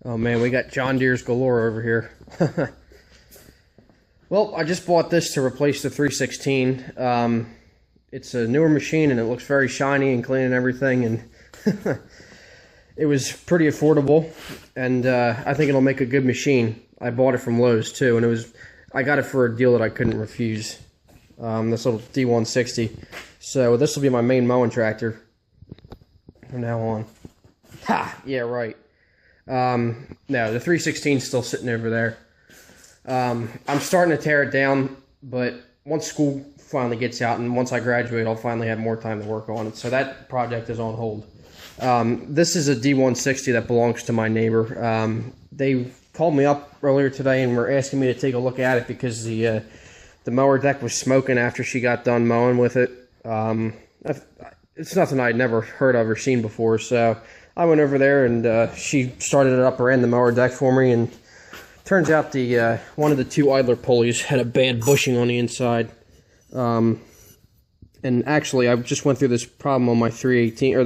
Oh man, we got John Deere's galore over here. Well, I just bought this to replace the 316. It's a newer machine and it looks very shiny and clean and everything, and it was pretty affordable, and I think it'll make a good machine. I bought it from Lowe's too, and I got it for a deal that I couldn't refuse. This little D160. So this will be my main mowing tractor from now on. Ha! Yeah, right. No, the 316 is still sitting over there. I'm starting to tear it down, but once school finally gets out and once I graduate, I'll finally have more time to work on it. So that project is on hold. This is a D160 that belongs to my neighbor. They called me up earlier today and were asking me to take a look at it because the mower deck was smoking after she got done mowing with it. It's nothing I'd never heard of or seen before, so I went over there and she started it up, ran the mower deck for me, and turns out the one of the two idler pulleys had a bad bushing on the inside. And actually, I just went through this problem on my 318, or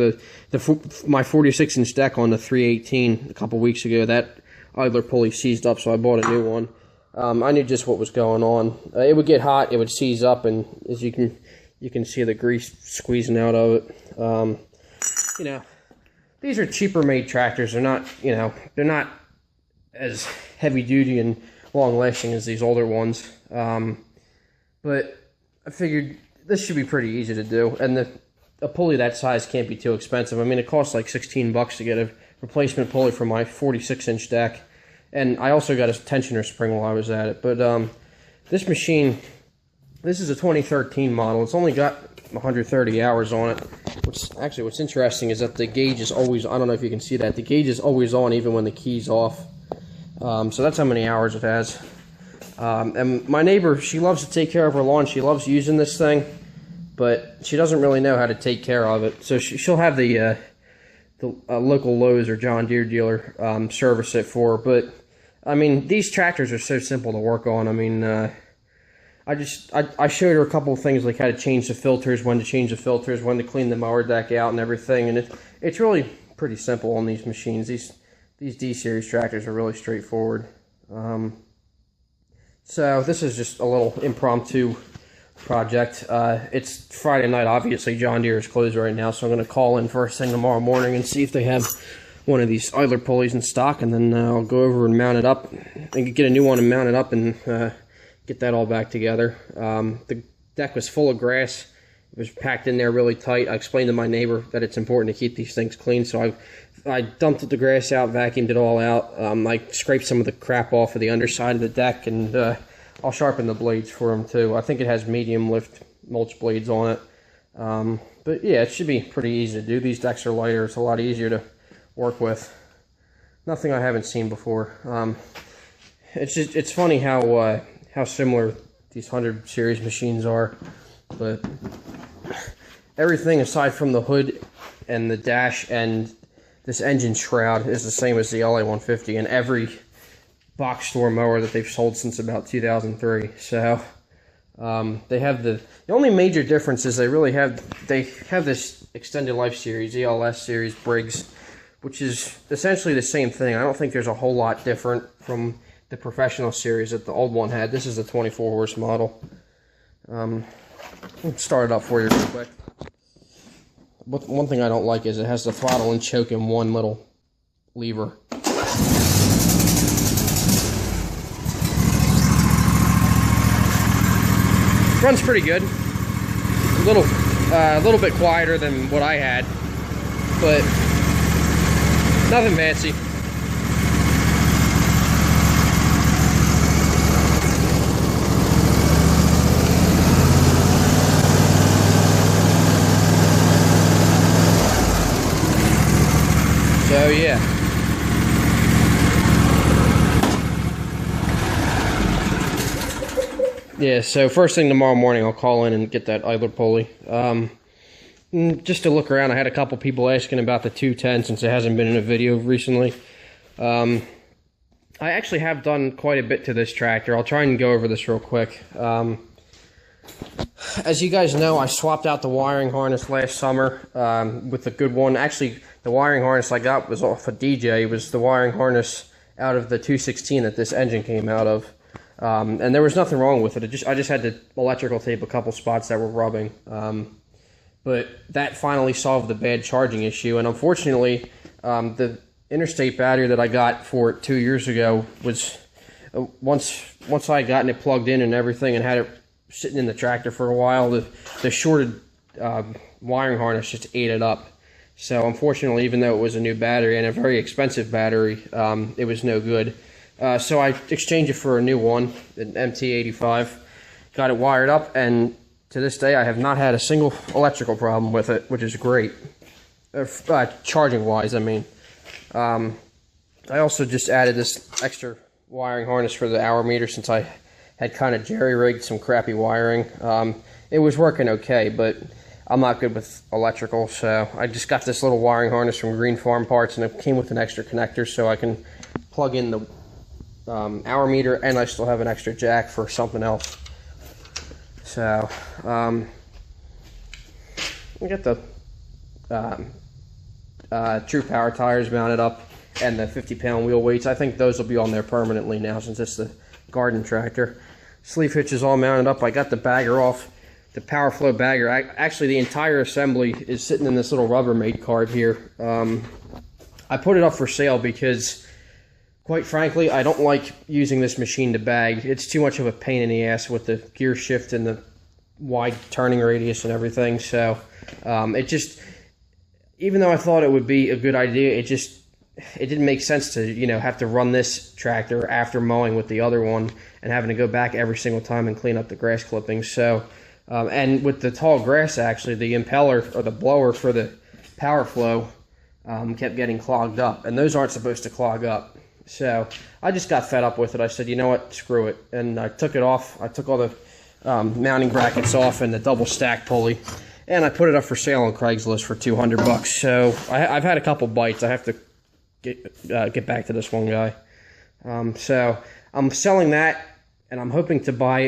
my 46-inch deck on the 318 a couple weeks ago. That idler pulley seized up, so I bought a new one. I knew just what was going on. It would get hot, it would seize up, and as you can see the grease squeezing out of it. You know, these are cheaper made tractors. They're not, they're not as heavy duty and long lasting as these older ones. But I figured this should be pretty easy to do, and a pulley that size can't be too expensive. I mean, it costs like $16 to get a replacement pulley for my 46-inch deck, and I also got a tensioner spring while I was at it. But this machine, this is a 2013 model. It's only got 130 hours on it. What's interesting is that the gauge is always, I don't know if you can see that, the gauge is always on even when the key's off. So that's how many hours it has. And my neighbor, she loves to take care of her lawn. She loves using this thing, but she doesn't really know how to take care of it. So she'll have the local Lowe's or John Deere dealer service it for her. But I mean, these tractors are so simple to work on. I mean, I showed her a couple of things, like how to change the filters, when to change the filters, when to clean the mower deck out and everything. And it's really pretty simple on these machines. These D-series tractors are really straightforward. So this is just a little impromptu project. It's Friday night. Obviously, John Deere is closed right now, so I'm going to call in first thing tomorrow morning and see if they have one of these idler pulleys in stock, and then I'll go over and mount it up and get a new one and mount it up and get that all back together. The deck was full of grass. It was packed in there really tight. I explained to my neighbor that it's important to keep these things clean, so I dumped the grass out, vacuumed it all out. I scraped some of the crap off of the underside of the deck, and I'll sharpen the blades for them too. I think it has medium lift mulch blades on it. But yeah, it should be pretty easy to do. These decks are lighter. It's a lot easier to work with. Nothing I haven't seen before. It's funny how similar these 100 series machines are, but everything aside from the hood and the dash and this engine shroud is the same as the LA150 and every box store mower that they've sold since about 2003. So they have the only major difference is they have this extended life series, ELS series Briggs, which is essentially the same thing. I don't think there's a whole lot different from the professional series that the old one had. This is a 24 horse model. Let's start it up for you real quick. One thing I don't like is it has the throttle and choke in one little lever. Runs pretty good. A little bit quieter than what I had, but nothing fancy. So yeah. Yeah, so first thing tomorrow morning I'll call in and get that idler pulley. Just to look around, I had a couple people asking about the 210 since it hasn't been in a video recently. I actually have done quite a bit to this tractor. I'll try and go over this real quick. As you guys know, I swapped out the wiring harness last summer with a good one. Actually, the wiring harness I got was off a DJ. It was the wiring harness out of the 216 that this engine came out of. And there was nothing wrong with it. I just had to electrical tape a couple spots that were rubbing. But that finally solved the bad charging issue. And unfortunately, the Interstate battery that I got for it 2 years ago was, once I had gotten it plugged in and everything and had it sitting in the tractor for a while, the shorted wiring harness just ate it up. So unfortunately, even though it was a new battery and a very expensive battery, it was no good. So I exchanged it for a new one, an MT85, got it wired up, and to this day I have not had a single electrical problem with it, which is great. Charging wise, I mean. I also just added this extra wiring harness for the hour meter since I had kind of jerry-rigged some crappy wiring. It was working okay, but I'm not good with electrical, so I just got this little wiring harness from Green Farm Parts, and it came with an extra connector so I can plug in the hour meter, and I still have an extra jack for something else. So, we got the True Power tires mounted up and the 50-pound wheel weights. I think those will be on there permanently now since it's the garden tractor. Sleeve hitch is all mounted up. I got the bagger off, the Power Flow bagger. Actually, the entire assembly is sitting in this little Rubbermaid card here. I put it up for sale because, quite frankly, I don't like using this machine to bag. It's too much of a pain in the ass with the gear shift and the wide turning radius and everything. So it just, even though I thought it would be a good idea, it didn't make sense to, you know, have to run this tractor after mowing with the other one and having to go back every single time and clean up the grass clippings. So, and with the tall grass, actually, the impeller or the blower for the Power Flow kept getting clogged up, and those aren't supposed to clog up. So I just got fed up with it. I said, you know what, screw it. And I took it off. I took all the mounting brackets off and the double stack pulley, and I put it up for sale on Craigslist for $200. So I've had a couple bites. I have to get back to this one guy. So I'm selling that, and I'm hoping to buy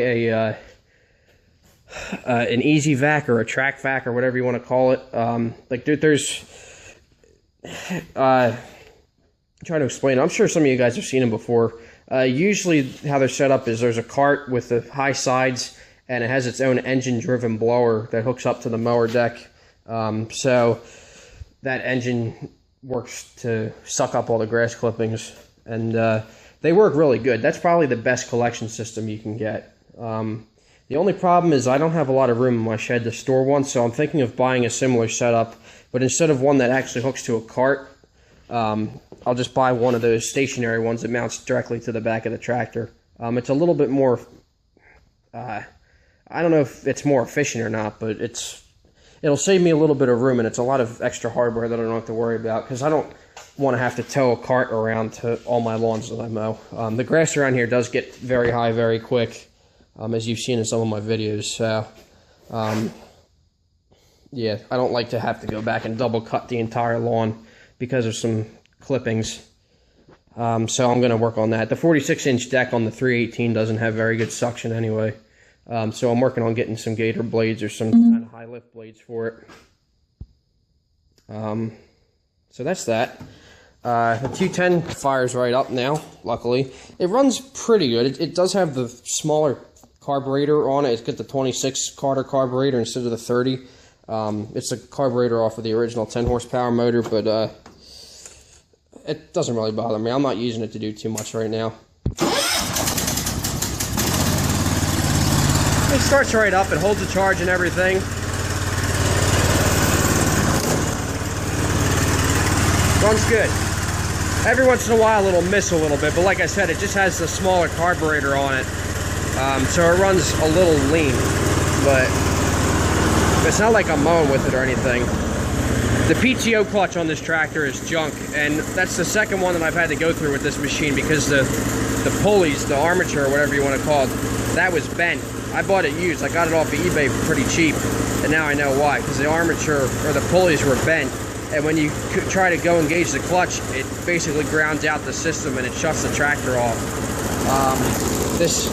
an easy vac or a track vac or whatever you want to call it. Like there's I'm trying to explain it. I'm sure some of you guys have seen them before. Usually how they're set up is there's a cart with the high sides, and it has its own engine-driven blower that hooks up to the mower deck. So that engine works to suck up all the grass clippings, and they work really good. That's probably the best collection system you can get. The only problem is I don't have a lot of room in my shed to store one, so I'm thinking of buying a similar setup, but instead of one that actually hooks to a cart, I'll just buy one of those stationary ones that mounts directly to the back of the tractor. It's a little bit more, I don't know if it's more efficient or not, but it'll save me a little bit of room, and it's a lot of extra hardware that I don't have to worry about, because I don't want to have to tow a cart around to all my lawns that I mow. The grass around here does get very high very quick, as you've seen in some of my videos. So, yeah, I don't like to have to go back and double cut the entire lawn because of some clippings. So I'm going to work on that. The 46-inch deck on the 318 doesn't have very good suction anyway. So I'm working on getting some gator blades or some kind of high lift blades for it. So that's that. The 210 fires right up now, luckily. It runs pretty good. It does have the smaller carburetor on it. It's got the 26 Carter carburetor instead of the 30. It's a carburetor off of the original 10 horsepower motor, but it doesn't really bother me. I'm not using it to do too much right now. It starts right up. It holds the charge and everything. Runs good. Every once in a while it'll miss a little bit, but like I said, it just has the smaller carburetor on it. So it runs a little lean, but it's not like I'm mowing with it or anything. The PTO clutch on this tractor is junk, and that's the second one that I've had to go through with this machine because the pulleys, the armature, or whatever you want to call it, that was bent. I bought it used. I got it off of eBay for pretty cheap, and now I know why, because the armature or the pulleys were bent, and when you try to go engage the clutch, it basically grounds out the system and it shuts the tractor off. This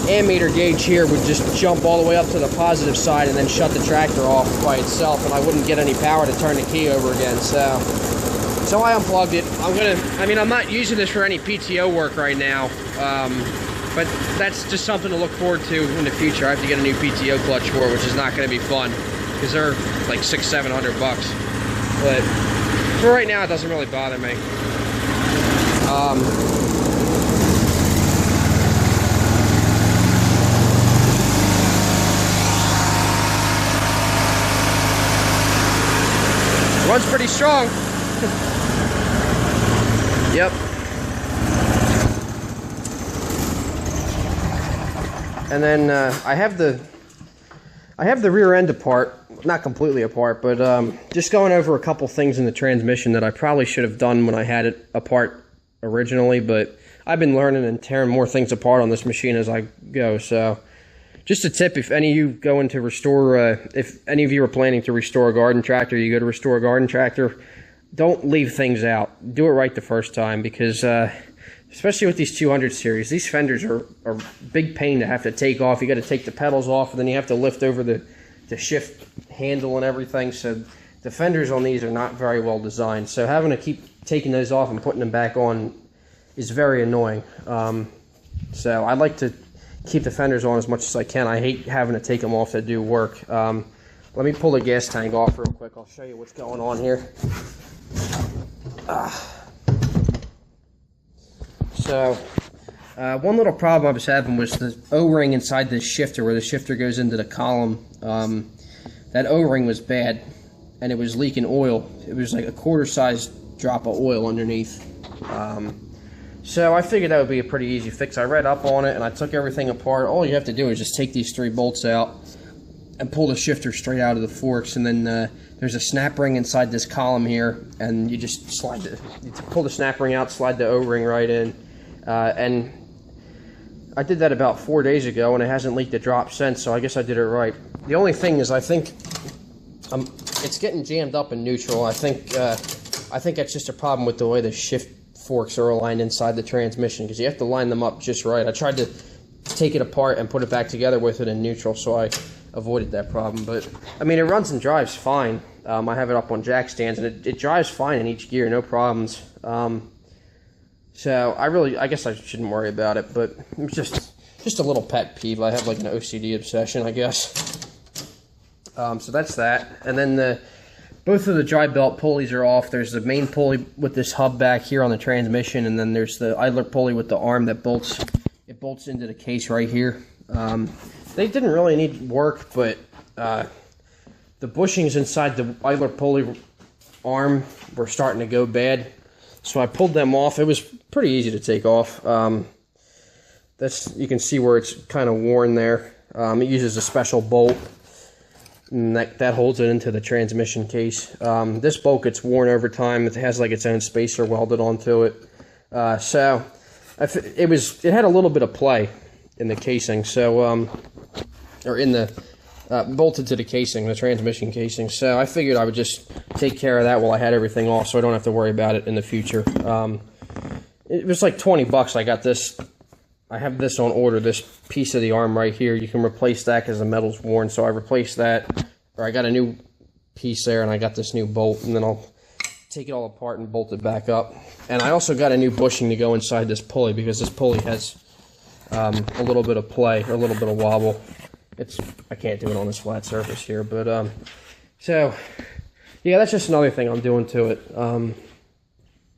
ammeter gauge here would just jump all the way up to the positive side and then shut the tractor off by itself, and I wouldn't get any power to turn the key over again. So I unplugged it, I'm not using this for any PTO work right now, but that's just something to look forward to in the future. I have to get a new PTO clutch for it, which is not going to be fun, because they're like $600-700 bucks. But for right now, it doesn't really bother me. Runs pretty strong. Yep. And then I have the rear end apart, not completely apart, but just going over a couple things in the transmission that I probably should have done when I had it apart originally, but I've been learning and tearing more things apart on this machine as I go. So just a tip, if any of you go into restore, if any of you are planning to restore a garden tractor, you go to restore a garden tractor, don't leave things out. Do it right the first time, because especially with these 200 series, these fenders are a big pain to have to take off. You got to take the pedals off, and then you have to lift over the shift handle and everything. So the fenders on these are not very well designed. So having to keep taking those off and putting them back on is very annoying. So I like to keep the fenders on as much as I can. I hate having to take them off to do work. Let me pull the gas tank off real quick. I'll show you what's going on here. So one little problem I was having was the O-ring inside the shifter, where the shifter goes into the column. That O-ring was bad, and it was leaking oil. It was like a quarter-size drop of oil underneath. So I figured that would be a pretty easy fix. I read up on it, and I took everything apart. All you have to do is just take these 3 bolts out and pull the shifter straight out of the forks, and then there's a snap ring inside this column here, and you just slide you pull the snap ring out, slide the O-ring right in, and I did that about 4 days ago, and it hasn't leaked a drop since, so I guess I did it right. The only thing is, I think it's getting jammed up in neutral. I think that's just a problem with the way the shift forks are aligned inside the transmission, because you have to line them up just right. I tried to take it apart and put it back together with it in neutral, so I avoided that problem. But I mean, it runs and drives fine. I have it up on jack stands, and it drives fine in each gear, no problems. So I guess I shouldn't worry about it, but it's just a little pet peeve. I have like an OCD obsession, I guess. So that's that. And then both of the dry belt pulleys are off. There's the main pulley with this hub back here on the transmission, and then there's the idler pulley with the arm that bolts into the case right here. They didn't really need work, but the bushings inside the idler pulley arm were starting to go bad, so I pulled them off. It was pretty easy to take off. You can see where it's kind of worn there. It uses a special bolt, and that holds it into the transmission case. This bolt gets worn over time. It has like its own spacer welded onto it. So it had a little bit of play in the casing, so or in the bolted to the casing, the transmission casing. So I figured I would just take care of that while I had everything off, so I don't have to worry about it in the future. It was like 20 bucks. I got this. I have this on order, this piece of the arm right here. You can replace that because the metal's worn, so I replaced that, or I got a new piece there, and I got this new bolt, and then I'll take it all apart and bolt it back up. And I also got a new bushing to go inside this pulley, because this pulley has a little bit of play, or a little bit of wobble. I can't do it on this flat surface here, but so yeah, that's just another thing I'm doing to it.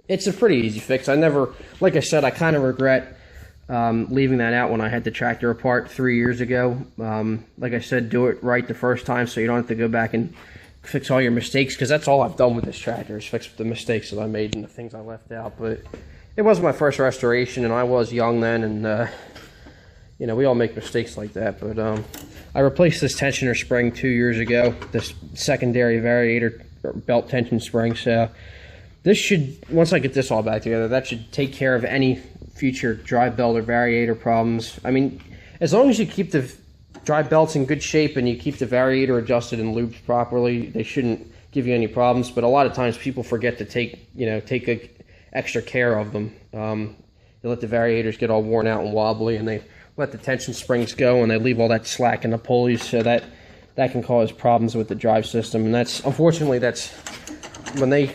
It's a pretty easy fix. Like I said, I kind of regret leaving that out when I had the tractor apart 3 years ago. Like I said, do it right the first time, so you don't have to go back and fix all your mistakes, because that's all I've done with this tractor, is fix the mistakes that I made and the things I left out. But it was my first restoration, and I was young then, and you know, we all make mistakes like that. But I replaced this tensioner spring 2 years ago, this secondary variator belt tension spring. So this should, once I get this all back together, that should take care of any future dry belt or variator problems. I mean, as long as you keep the dry belts in good shape and you keep the variator adjusted and lubed properly, they shouldn't give you any problems. But a lot of times people forget to take extra care of them. They let the variators get all worn out and wobbly, and they let the tension springs go, and they leave all that slack in the pulleys, so that can cause problems with the drive system. And unfortunately, that's when they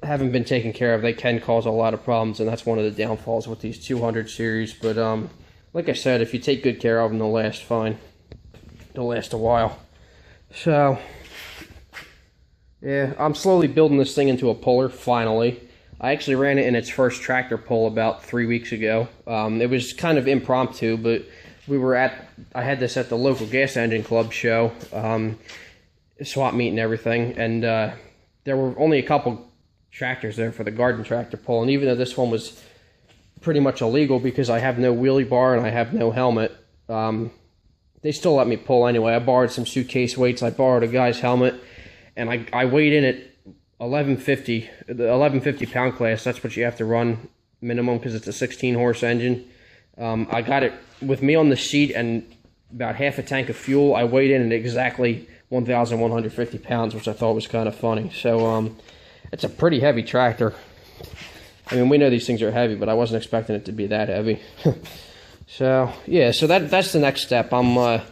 haven't been taken care of, they can cause a lot of problems, and that's one of the downfalls with these 200 series. But like I said, if you take good care of them, they'll last fine. They'll last a while. So yeah, I'm slowly building this thing into a puller, finally. I actually ran it in its first tractor pull about 3 weeks ago. It was kind of impromptu, but I had this at the local gas engine club show, swap meet and everything, and there were only a couple tractors there for the garden tractor pull, and even though this one was pretty much illegal because I have no wheelie bar and I have no helmet, they still let me pull anyway. I borrowed some suitcase weights, I borrowed a guy's helmet, and I weighed in at 1150, the 1150 pound class. That's what you have to run minimum because it's a 16 horse engine. I got it with me on the seat and about half a tank of fuel. I weighed in at exactly 1,150 pounds, which I thought was kind of funny. So it's a pretty heavy tractor. I mean, we know these things are heavy, but I wasn't expecting it to be that heavy. So yeah, so that's the next step. I'm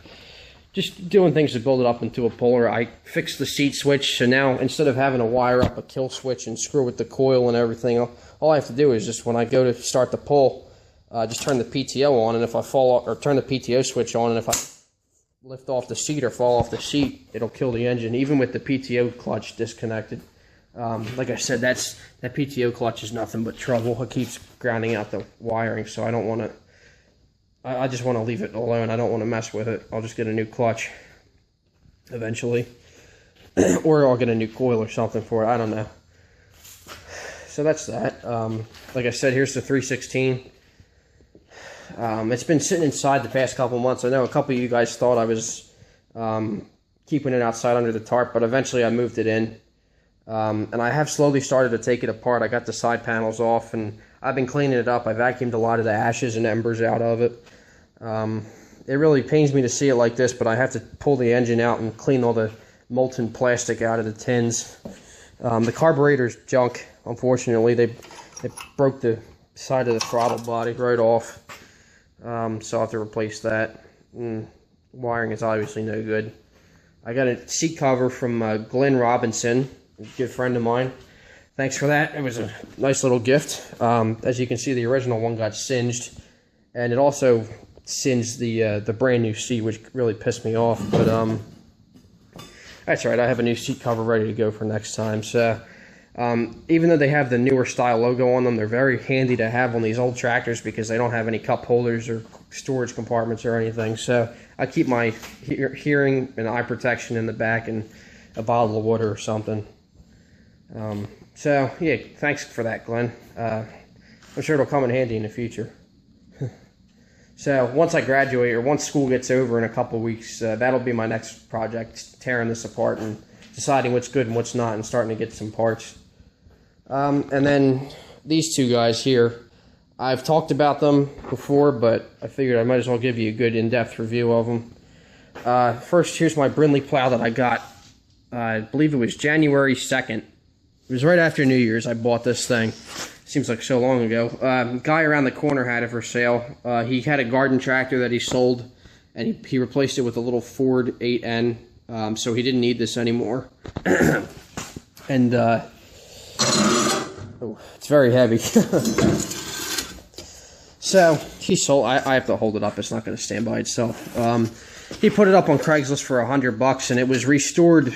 just doing things to build it up into a puller. I fixed the seat switch, so now instead of having to wire up a kill switch and screw with the coil and everything, all I have to do is just when I go to start the pull, just turn the PTO on, and if I fall off, or turn the PTO switch on, and if I lift off the seat or fall off the seat, it'll kill the engine, even with the PTO clutch disconnected. Like I said, that PTO clutch is nothing but trouble. It keeps grounding out the wiring, so I don't want to. I just want to leave it alone. I don't want to mess with it. I'll just get a new clutch eventually. Or I'll get a new coil or something for it. I don't know. So that's that. Like I said, here's the 316. It's been sitting inside the past couple months. I know a couple of you guys thought I was keeping it outside under the tarp, but eventually I moved it in. And I have slowly started to take it apart. I got the side panels off, and I've been cleaning it up. I vacuumed a lot of the ashes and embers out of it. It really pains me to see it like this, but I have to pull the engine out and clean all the molten plastic out of the tins. The carburetor's junk, unfortunately. They broke the side of the throttle body right off. So I'll have to replace that. Wiring is obviously no good. I got a seat cover from Glenn Robinson, a good friend of mine. Thanks for that. It was a nice little gift. As you can see, the original one got singed, and it also singed the brand new seat, which really pissed me off. But that's all right. I have a new seat cover ready to go for next time. So even though they have the newer style logo on them, they're very handy to have on these old tractors because they don't have any cup holders or storage compartments or anything. So I keep my hearing and eye protection in the back and a bottle of water or something. So yeah, thanks for that, Glenn. I'm sure it'll come in handy in the future. So once I graduate, or once school gets over in a couple of weeks, that'll be my next project, tearing this apart and deciding what's good and what's not, and starting to get some parts. And then these two guys here, I've talked about them before, but I figured I might as well give you a good in-depth review of them. First, here's my Brinley plow that I got, I believe it was January 2nd. It was right after New Year's I bought this thing. Seems like so long ago. Guy around the corner had it for sale. He had a garden tractor that he sold, and he replaced it with a little Ford 8N, so he didn't need this anymore. And oh, it's very heavy. So he sold. I have to hold it up. It's not going to stand by itself. He put it up on Craigslist for $100, and it was restored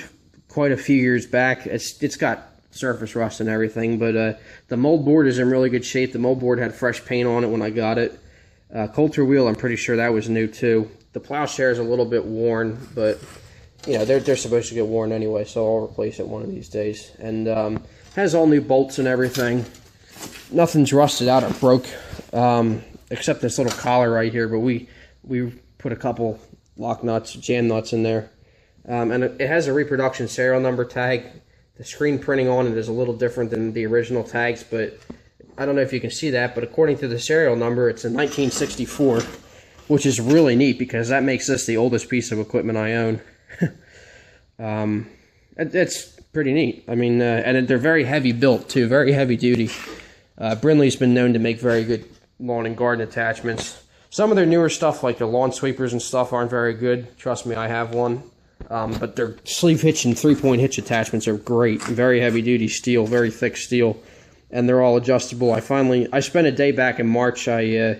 quite a few years back. It's got surface rust and everything, but the mold board is in really good shape. The mold board had fresh paint on it when I got it. Coulter wheel, I'm pretty sure that was new too. The plowshare is a little bit worn, but you know they're supposed to get worn anyway, so I'll replace it one of these days. And has all new bolts and everything. Nothing's rusted out or broke, except this little collar right here. But we put a couple lock nuts, jam nuts in there, and it has a reproduction serial number tag. The screen printing on it is a little different than the original tags, but I don't know if you can see that, but according to the serial number, it's a 1964, which is really neat because that makes this the oldest piece of equipment I own. It's pretty neat. I mean, and they're very heavy built too, very heavy duty. Brinley's been known to make very good lawn and garden attachments. Some of their newer stuff, like the lawn sweepers and stuff, aren't very good. Trust me, I have one. but their sleeve hitch and 3-point hitch attachments are great. Very heavy duty steel, very thick steel, and they're all adjustable. I spent a day back in March. I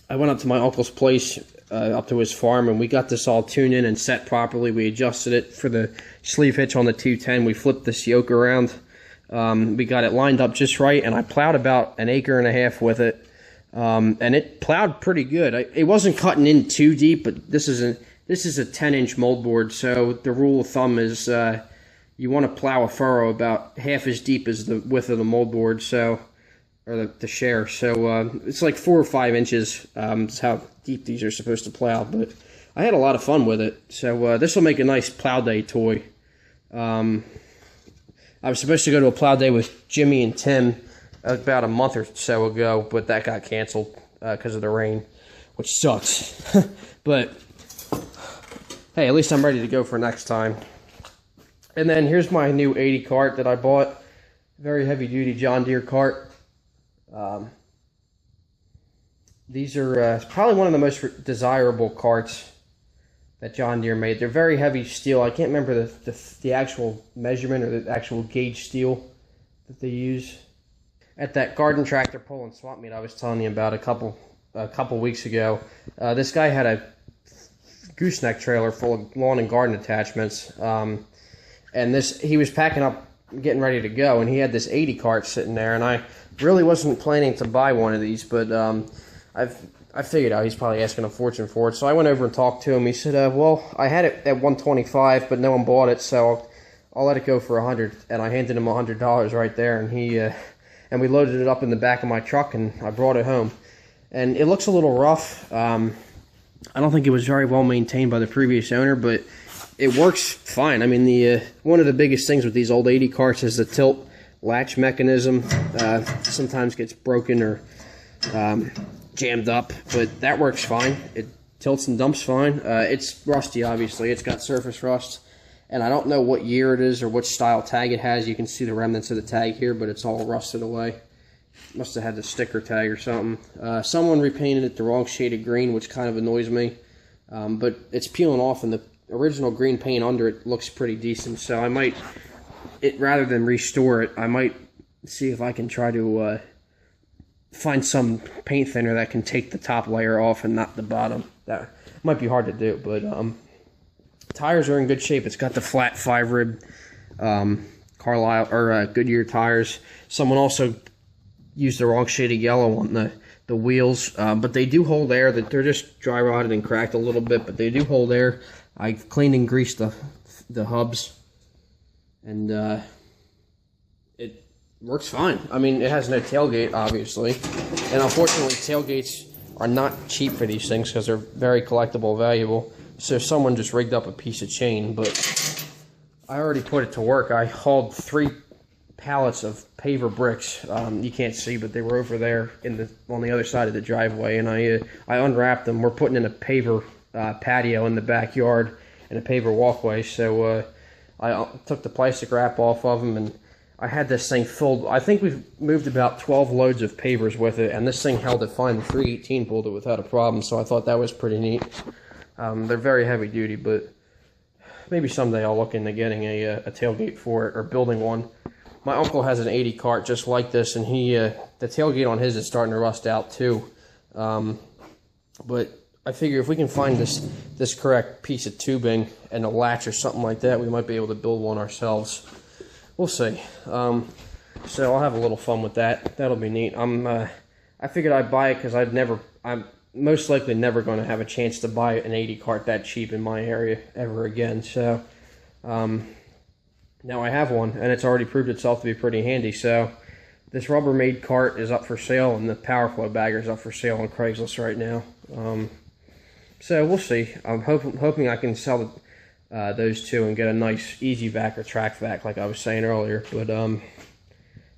went up to my uncle's place, up to his farm, and we got this all tuned in and set properly. We adjusted it for the sleeve hitch on the 210. We flipped this yoke around. We got it lined up just right, and I plowed about 1.5 acres with it, and it plowed pretty good. It wasn't cutting in too deep, but this is a 10-inch moldboard, so the rule of thumb is you want to plow a furrow about half as deep as the width of the moldboard, so, or the share. So it's like 4 or 5 inches is how deep these are supposed to plow. But I had a lot of fun with it, so this will make a nice plow day toy. I was supposed to go to a plow day with Jimmy and Tim about a month or so ago, but that got canceled because of the rain, which sucks. But hey, at least I'm ready to go for next time. And then here's my new 80 cart that I bought. Very heavy duty John Deere cart. These are probably one of the most desirable carts that John Deere made. They're very heavy steel. I can't remember the actual measurement or the actual gauge steel that they use. At that garden tractor pull and swap meet I was telling you about a couple weeks ago, this guy had a gooseneck trailer full of lawn and garden attachments, and he was packing up, getting ready to go, and he had this 80 cart sitting there, and I really wasn't planning to buy one of these, but I figured out he's probably asking a fortune for it, so I went over and talked to him. He said, well, I had it at $125, but no one bought it, so I'll let it go for $100, and I handed him $100 right there, and we loaded it up in the back of my truck, and I brought it home. And it looks a little rough. I don't think it was very well maintained by the previous owner, but it works fine. I mean, one of the biggest things with these old 80 carts is the tilt latch mechanism. Sometimes gets broken or jammed up, but that works fine. It tilts and dumps fine. It's rusty, obviously. It's got surface rust, and I don't know what year it is or which style tag it has. You can see the remnants of the tag here, but it's all rusted away. Must have had the sticker tag or something. Someone repainted it the wrong shade of green, which kind of annoys me, but it's peeling off, and the original green paint under it looks pretty decent, so I might, rather than restore it, I might see if I can try to find some paint thinner that can take the top layer off and not the bottom. That might be hard to do, but tires are in good shape. It's got the flat 5-rib Carlisle or Goodyear tires. Someone also used the wrong shade of yellow on the wheels, but they do hold air. That they're just dry rotted and cracked a little bit, but they do hold air. I cleaned and greased the hubs, and it works fine. I mean, it has no tailgate, obviously, and unfortunately, tailgates are not cheap for these things because they're very collectible, valuable. So someone just rigged up a piece of chain, but I already put it to work. I hauled 3 pallets of paver bricks. You can't see, but they were over there on the other side of the driveway, and I unwrapped them. We're putting in a paver patio in the backyard and a paver walkway, so I took the plastic wrap off of them, and I had this thing filled. I think we've moved about 12 loads of pavers with it, and this thing held it fine. The 318 pulled it without a problem, so I thought that was pretty neat. They're very heavy duty, but maybe someday I'll look into getting a tailgate for it or building one. My uncle has an 80 cart just like this, and the tailgate on his is starting to rust out too. But I figure if we can find this correct piece of tubing and a latch or something like that, we might be able to build one ourselves. We'll see. So I'll have a little fun with that. That'll be neat. I figured I'd buy it because I'm most likely never going to have a chance to buy an 80 cart that cheap in my area ever again. So now I have one, and it's already proved itself to be pretty handy. So this Rubbermaid cart is up for sale, and the PowerFlow bagger is up for sale on Craigslist right now. So we'll see. I'm hoping I can sell those two and get a nice easy vac or track vac like I was saying earlier. But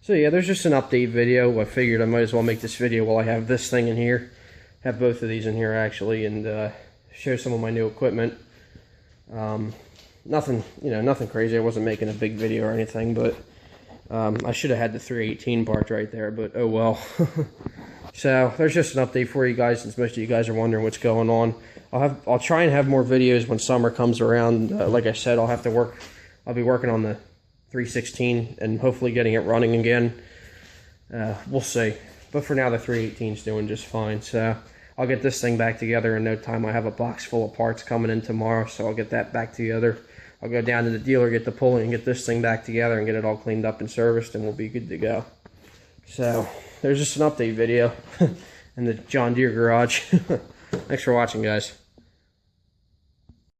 so yeah, there's just an update video. I figured I might as well make this video while I have this thing in here. Have both of these in here actually, and show some of my new equipment. Nothing crazy. I wasn't making a big video or anything, but I should have had the 318 part right there, but oh well. So there's just an update for you guys, since most of you guys are wondering what's going on. I'll try and have more videos when summer comes around. Like I said, I'll be working on the 316 and hopefully getting it running again. We'll see. But for now, the 318 is doing just fine. So I'll get this thing back together in no time. I have a box full of parts coming in tomorrow, so I'll get that back together. I'll go down to the dealer, get the pulley, and get this thing back together and get it all cleaned up and serviced, and we'll be good to go. So there's just an update video in the John Deere garage. Thanks for watching, guys.